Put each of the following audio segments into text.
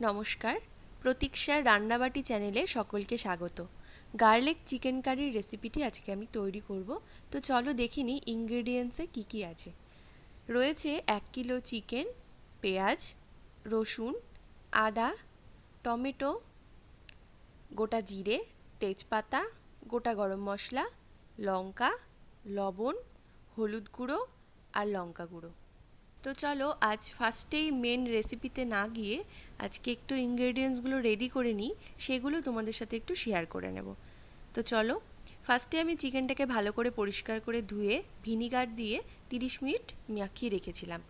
নমস্কার, প্রতীক্ষার রান্নাবাটি চ্যানেলে সকলকে স্বাগত। গার্লিক চিকেন কারির রেসিপিটি আজকে আমি তৈরি করব। তো চলো দেখে নিই ইনগ্রেডিয়েন্টসে কী কী আছে। রয়েছে 1 কিলো চিকেন, পেঁয়াজ, রসুন, আদা, টমেটো, গোটা জিরে, তেজপাতা, গোটা গরম মশলা, লঙ্কা, লবণ, হলুদ গুঁড়ো আর লঙ্কা গুঁড়ো। তো চলো আজ ফার্স্টেই মেন রেসিপিতে না গিয়ে আজকে একটু ইনগ্রেডিয়েন্টসগুলো রেডি করে নিই, সেগুলো তোমাদের সাথে একটু শেয়ার করে নেব। তো চলো, ফার্স্টে আমি চিকেনটাকে ভালো করে পরিষ্কার করে ধুয়ে ভিনিগার দিয়ে 30 মিনিট মাখিয়ে রেখেছিলাম।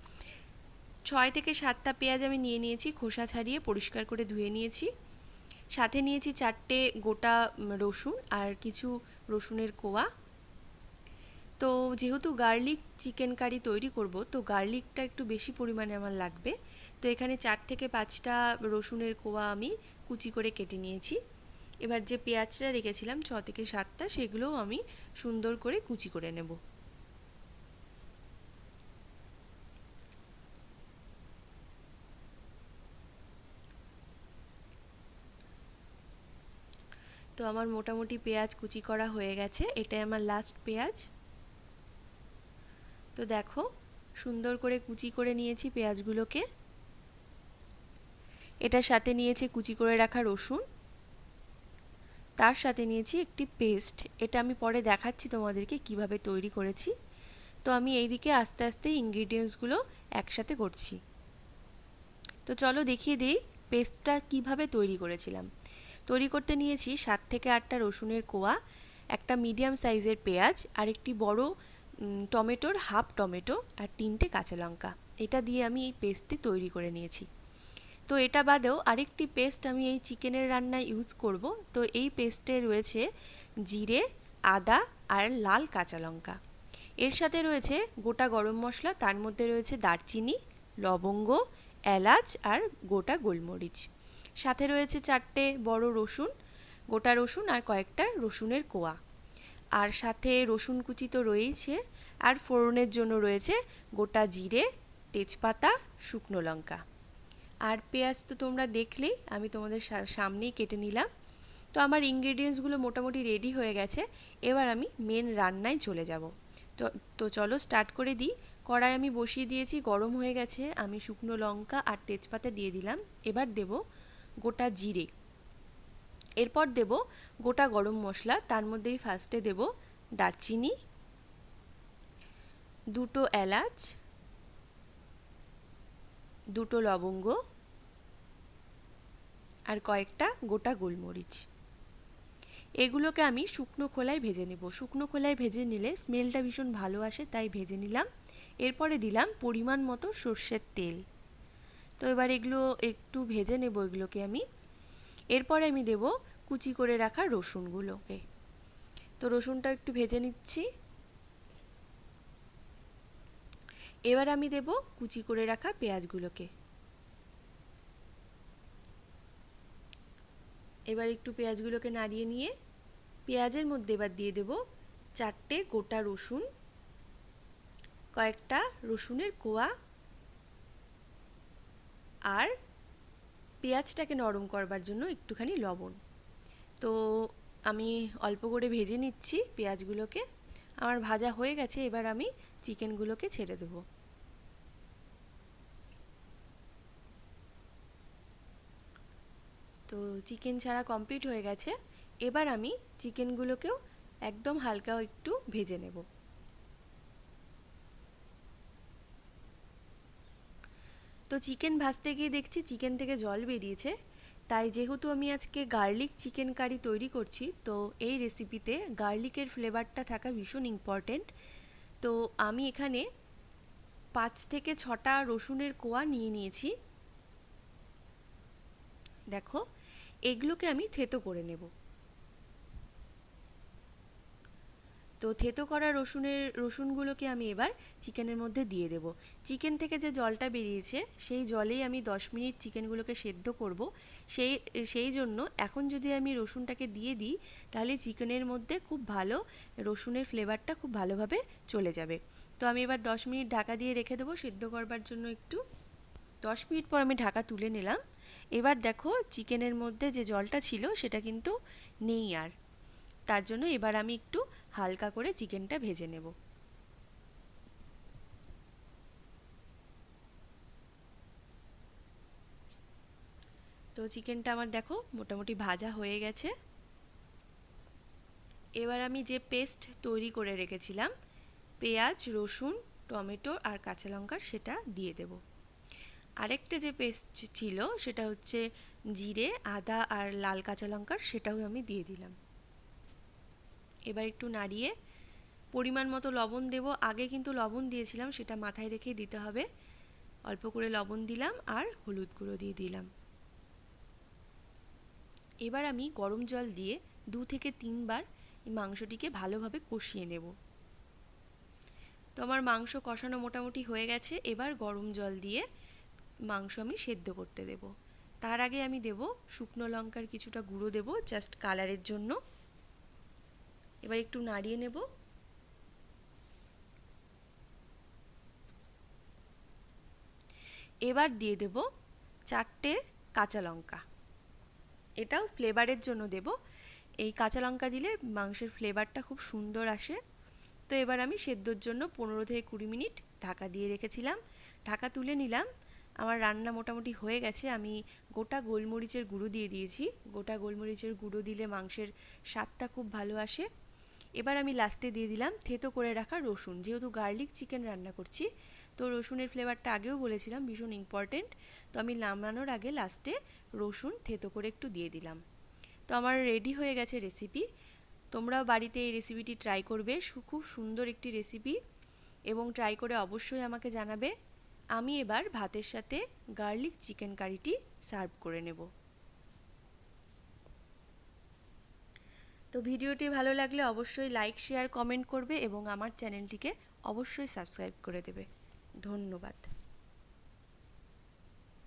6 থেকে 7টা পেঁয়াজ আমি নিয়ে নিয়েছি, খোসা ছাড়িয়ে পরিষ্কার করে ধুয়ে নিয়েছি। সাথে নিয়েছি 4টে গোটা রসুন আর কিছু রসুনের কোয়া। তো যেহেতু গার্লিক চিকেন কারি তৈরি করব, তো গার্লিকটা একটু বেশি পরিমাণে আমার লাগবে। তো এখানে 4 থেকে 5টা রসুনের কোয়া আমি কুচি করে কেটে নিয়েছি। এবার যে পেঁয়াজটা রেখেছিলাম 6 থেকে 7টা, সেগুলোও আমি সুন্দর করে কুচি করে নেব। তো আমার মোটামুটি পেঁয়াজ কুচি করা হয়ে গেছে, এটাই আমার লাস্ট পেঁয়াজ। তো দেখো, সুন্দর করে কুচি করে নিয়েছি পেঁয়াজগুলোকে। এটার সাথে নিয়েছি কুচি করে রাখা রসুন, তার সাথে নিয়েছি একটি পেস্ট। এটা আমি পরে দেখাচ্ছি তোমাদেরকে কিভাবে তৈরি করেছি। তো আমি এইদিকে আস্তে আস্তে ইনগ্রিডিয়েন্টসগুলো একসাথে করছি। তো চলো দেখিয়ে দিই পেস্টটা কিভাবে তৈরি করেছিলাম। তৈরি করতে নিয়েছি 7 থেকে 8টা রসুনের কোয়া, একটা মিডিয়াম সাইজের পেঁয়াজ, আর একটি বড় টমেটোর হাফ টমেটো, আর 3টে কাঁচা লঙ্কা। এটা দিয়ে আমি এই পেস্টটি তৈরি করে নিয়েছি। তো এটা বাদেও আরেকটি পেস্ট আমি এই চিকেনের রান্নায় ইউজ করব। তো এই পেস্টে রয়েছে জিরে, আদা আর লাল কাঁচা লঙ্কা। এর সাথে রয়েছে গোটা গরম মশলা, তার মধ্যে রয়েছে দারচিনি, লবঙ্গ, এলাচ আর গোটা গোলমরিচ। সাথে রয়েছে 4টে বড় রসুন, গোটা রসুন আর কয়েকটা রসুনের কোয়া। আর সাথে রসুন কুচি তো রয়েছে, আর ফোড়নের জন্য রয়েছে গোটা জিরে, তেজপাতা, শুকনো লঙ্কা। আর পেঁয়াজ তো তোমরা দেখলেই, আমি তোমাদের সামনেই কেটে নিলাম। তো আমার ইনগ্রেডিয়েন্টসগুলো মোটামুটি রেডি হয়ে গেছে। এবার আমি মেন রান্নায় চলে যাব। তো চলো স্টার্ট করে দিই। কড়াই আমি বসিয়ে দিয়েছি, গরম হয়ে গেছে। আমি শুকনো লঙ্কা আর তেজপাতা দিয়ে দিলাম। এবার দেব গোটা জিরে, এরপর দেব গোটা গরম মশলা, তার মধ্যেই ফার্স্টে দেব দারচিনি, 2টো এলাচ, 2টো লবঙ্গ আর কয়েকটা গোটা গোলমরিচ। এগুলোকে আমি শুকনো খোলায় ভেজে নেব। শুকনো খোলায় ভেজে নিলে স্মেলটা ভীষণ ভালো আসে, তাই ভেজে নিলাম। এরপরে দিলাম পরিমাণ মতো সর্ষের তেল। তো এবার এগুলো একটু ভেজে নেব এগুলোকে আমি। এরপরে আমি দেব কুচি করে রাখা রসুনগুলোকে। তো রসুনটা একটু ভেজে নিচ্ছি। এবার আমি দেব কুচি করে রাখা পেঁয়াজগুলোকে। এবার একটু পেঁয়াজগুলোকে নাড়িয়ে নিয়ে পেঁয়াজের মধ্যে এবার দিয়ে দেব 4টে গোটা রসুন, কয়েকটা রসুনের কোয়া, আর পেঁয়াজটাকে নরম করবার জন্য একটুখানি লবণ। তো আমি অল্প করে ভেজে নিচ্ছি পেঁয়াজগুলোকে। আমার ভাজা হয়ে গেছে, এবার আমি চিকেনগুলোকে ছেড়ে দেব। তো চিকেন ছাড়া কমপ্লিট হয়ে গেছে। এবার আমি চিকেনগুলোকেও একদম হালকা একটু ভেজে নেব। তো চিকেন ভাজতে গিয়ে দেখছি চিকেন থেকে জল বেরিয়েছে। তাই যেহেতু আমি আজকে গার্লিক চিকেন কারি তৈরি করছি, তো এই রেসিপিতে গার্লিকের ফ্লেভারটা থাকা ভীষণ ইম্পর্টেন্ট। তো আমি এখানে 5 থেকে 6টা রসুনের কোয়া নিয়ে নিয়েছি। দেখো, এগুলোকে আমি থেতো করে নেব। তো থেতো করা রসুনগুলোকে আমি এবার চিকেনের মধ্যে দিয়ে দেব। চিকেন থেকে যে জলটা বেরিয়েছে, সেই জলেই আমি 10 মিনিট চিকেনগুলোকে সেদ্ধ করব। সেই জন্য এখন যদি আমি রসুনটাকে দিয়ে দিই, তাহলে চিকেনের মধ্যে খুব ভালো রসুনের ফ্লেভারটা খুব ভালোভাবে চলে যাবে। তো আমি এবার 10 মিনিট ঢাকা দিয়ে রেখে দেবো সেদ্ধ করবার জন্য। একটু 10 মিনিট পর আমি ঢাকা তুলে নিলাম। এবার দেখো চিকেনের মধ্যে যে জলটা ছিল সেটা কিন্তু নেই আর, তার জন্য এবার আমি একটু হালকা করে চিকেনটা ভেজে নেব। তো চিকেনটা আমার দেখো মোটামুটি ভাজা হয়ে গেছে। এবার আমি যে পেস্ট তৈরি করে রেখেছিলাম পেঁয়াজ, রসুন, টমেটো আর কাঁচা লঙ্কার, সেটা দিয়ে দেব। আরেকটা যে পেস্ট ছিল সেটা হচ্ছে জিরে, আদা আর লাল কাঁচা লঙ্কার, সেটাও আমি দিয়ে দিলাম। এবার একটু নাড়িয়ে পরিমাণ মতো লবণ দেব। আগে কিন্তু লবণ দিয়েছিলাম, সেটা মাথায় রেখেই দিতে হবে। অল্প করে লবণ দিলাম আর হলুদ গুঁড়ো দিয়ে দিলাম। এবার আমি গরম জল দিয়ে 2 থেকে 3 বার এই মাংসটিকে ভালোভাবে কষিয়ে নেব। তো আমার মাংস কষানো মোটামুটি হয়ে গেছে। এবার গরম জল দিয়ে মাংস আমি সেদ্ধ করতে দেব। তার আগে আমি দেব শুকনো লঙ্কার কিছুটা গুঁড়ো দেব, জাস্ট কালারের জন্য। এবার একটু নাড়িয়ে নেব। এবার দিয়ে দেব 4টে কাঁচা লঙ্কা, এটাও ফ্লেভারের জন্য দেব। এই কাঁচা লঙ্কা দিলে মাংসের ফ্লেভারটা খুব সুন্দর আসে। তো এবার আমি সেদ্ধর জন্য 15 থেকে 20 মিনিট ঢাকা দিয়ে রেখেছিলাম। ঢাকা তুলে নিলাম। আমার রান্না মোটামুটি হয়ে গেছে। আমি গোটা গোলমরিচের গুঁড়ো দিয়ে দিয়েছি। গোটা গোলমরিচের গুঁড়ো দিলে মাংসের স্বাদটা খুব ভালো আসে। এবার আমি লাস্টে দিয়ে দিলাম থেতো করে রাখা রসুন। যেহেতু গার্লিক চিকেন রান্না করছি, তো রসুনের ফ্লেভারটা আগেও বলেছিলাম ভীষণ ইম্পর্টেন্ট। তো আমি নামানোর আগে লাস্টে রসুন থেতো করে একটু দিয়ে দিলাম। তো আমার রেডি হয়ে গেছে রেসিপি। তোমরাও বাড়িতে এই রেসিপিটি ট্রাই করবে। খুব সুন্দর একটি রেসিপি, এবং ট্রাই করে অবশ্যই আমাকে জানাবে। আমি এবার ভাতের সাথে গার্লিক চিকেন কারিটি সার্ভ করে নেব। তো ভিডিওটি ভালো লাগলে অবশ্যই লাইক, শেয়ার, কমেন্ট করবে এবং আমার চ্যানেলটিকে অবশ্যই সাবস্ক্রাইব করে দেবে। ধন্যবাদ।